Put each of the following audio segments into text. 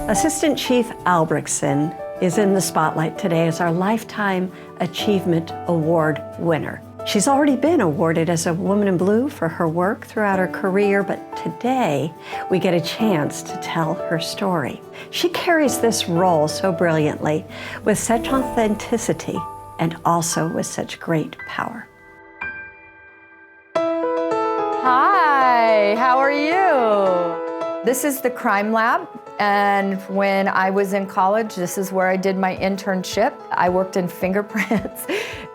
Assistant Chief Albrektsen is in the spotlight today as our Lifetime Achievement Award winner. She's already been awarded as a Woman in Blue for her work throughout her career, but today we get a chance to tell her story. She carries this role so brilliantly, with such authenticity and also with such great power. Hi, how are you? This is the Crime Lab, and when I was in college, this is where I did my internship. I worked in fingerprints,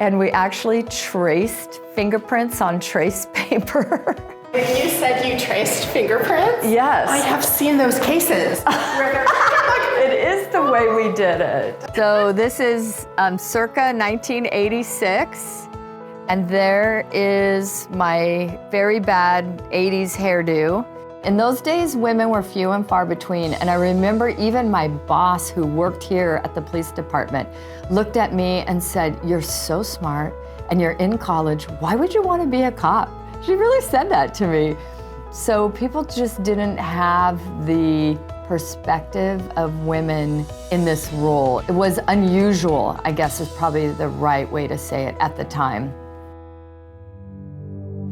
and we actually traced fingerprints on trace paper. When you said you traced fingerprints? Yes. I have seen those cases. It is the way we did it. So this is circa 1986, and there is my very bad 80s hairdo. In those days, women were few and far between, and I remember even my boss who worked here at the police department looked at me and said, "You're so smart and you're in college, why would you want to be a cop?" She really said that to me. So people just didn't have the perspective of women in this role. It was unusual, I guess is probably the right way to say it at the time.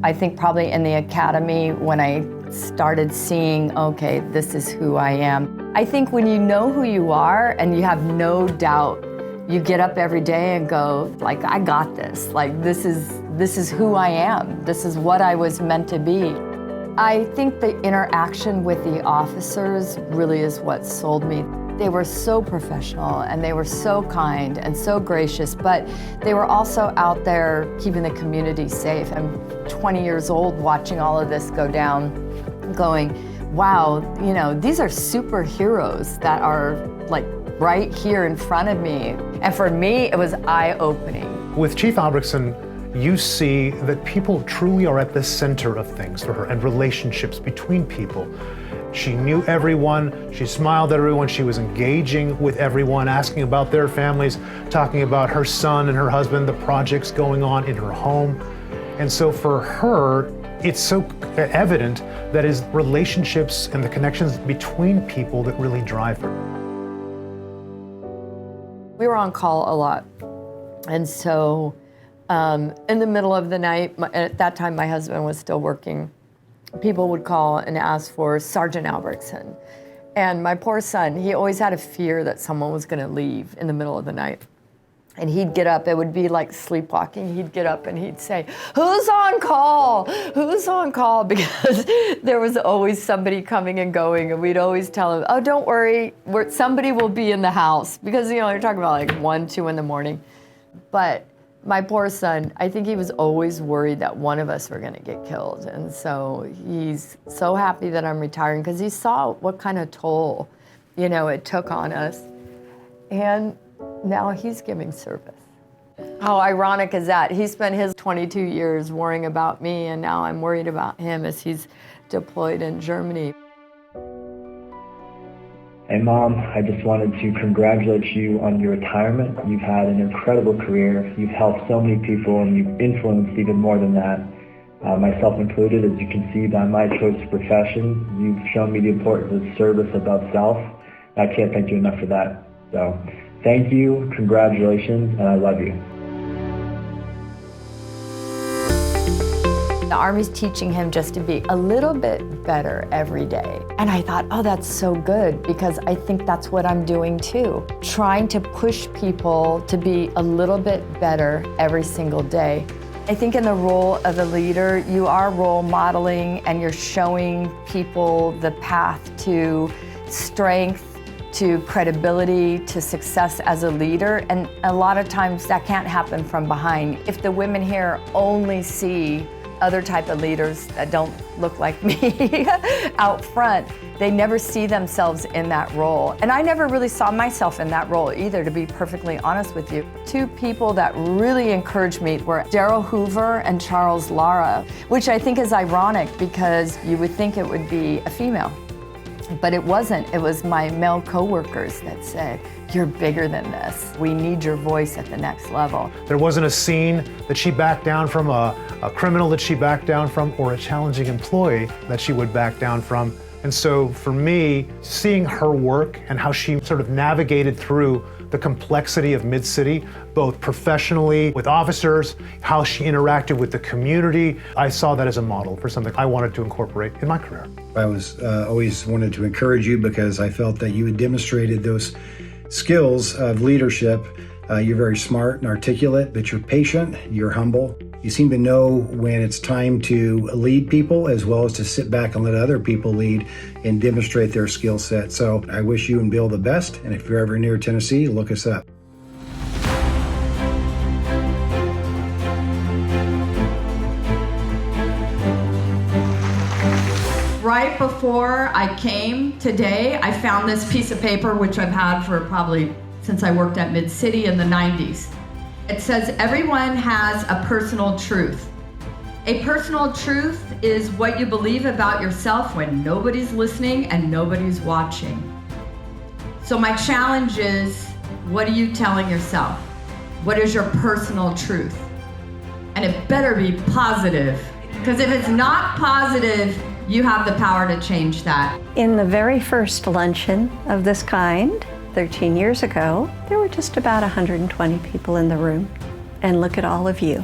I think probably in the academy when I started seeing, okay, this is who I am. I think when you know who you are and you have no doubt, you get up every day and go, like, I got this. Like, this is who I am. This is what I was meant to be. I think the interaction with the officers really is what sold me. They were so professional and they were so kind and so gracious, but they were also out there keeping the community safe. I'm 20 years old watching all of this go down, going, wow, you know, these are superheroes that are like right here in front of me. And for me, it was eye-opening. With Chief Albrektsen, you see that people truly are at the center of things for her and relationships between people. She knew everyone, she smiled at everyone, she was engaging with everyone, asking about their families, talking about her son and her husband, the projects going on in her home. And so for her, it's so evident that it's relationships and the connections between people that really drive her. We were on call a lot. And so in the middle of the night, at that time my husband was still working, people would call and ask for Sergeant Albrektsen. And my poor son, he always had a fear that someone was gonna leave in the middle of the night. And he'd get up, it would be like sleepwalking. He'd get up and he'd say, "Who's on call? Who's on call?" Because there was always somebody coming and going, and we'd always tell him, "Oh, don't worry, somebody will be in the house." Because, you know, you're talking about like 1, 2 in the morning. But my poor son, I think he was always worried that one of us were gonna get killed. And so he's so happy that I'm retiring because he saw what kind of toll, you know, it took on us. And now he's giving service. How ironic is that? He spent his 22 years worrying about me, and now I'm worried about him as he's deployed in Germany. Hey Mom, I just wanted to congratulate you on your retirement. You've had an incredible career. You've helped so many people and you've influenced even more than that. Myself included, as you can see by my choice of profession. You've shown me the importance of service above self. I can't thank you enough for that. So thank you, congratulations, and I love you. The Army's teaching him just to be a little bit better every day. And I thought, oh, that's so good, because I think that's what I'm doing too. Trying to push people to be a little bit better every single day. I think in the role of a leader, you are role modeling and you're showing people the path to strength, to credibility, to success as a leader. And a lot of times that can't happen from behind. If the women here only see other type of leaders that don't look like me out front, they never see themselves in that role. And I never really saw myself in that role either, to be perfectly honest with you. Two people that really encouraged me were Daryl Hoover and Charles Lara, which I think is ironic because you would think it would be a female. But it wasn't. It was my male coworkers that said, "You're bigger than this. We need your voice at the next level." There wasn't a scene that she backed down from, a criminal that she backed down from, or a challenging employee that she would back down from. And so for me, seeing her work and how she sort of navigated through the complexity of Mid-City, both professionally with officers, how she interacted with the community, I saw that as a model for something I wanted to incorporate in my career. I was always wanted to encourage you because I felt that you had demonstrated those skills of leadership. You're very smart and articulate, but you're patient, you're humble. You seem to know when it's time to lead people as well as to sit back and let other people lead and demonstrate their skill set. So I wish you and Bill the best. And if you're ever near Tennessee, look us up. Right before I came today, I found this piece of paper, which I've had for probably since I worked at Mid-City in the 90s. It says, everyone has a personal truth. A personal truth is what you believe about yourself when nobody's listening and nobody's watching. So my challenge is, what are you telling yourself? What is your personal truth? And it better be positive, because if it's not positive, you have the power to change that. In the very first luncheon of this kind, 13 years ago, there were just about 120 people in the room. And look at all of you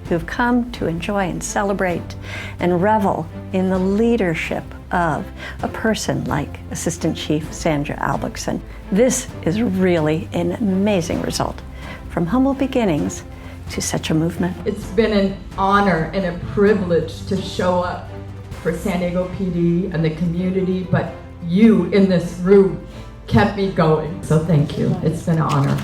who've come to enjoy and celebrate and revel in the leadership of a person like Assistant Chief Sandra Albrektsen. This is really an amazing result, from humble beginnings to such a movement. It's been an honor and a privilege to show up for San Diego PD and the community, but you in this room kept me going. So thank you. It's been an honor.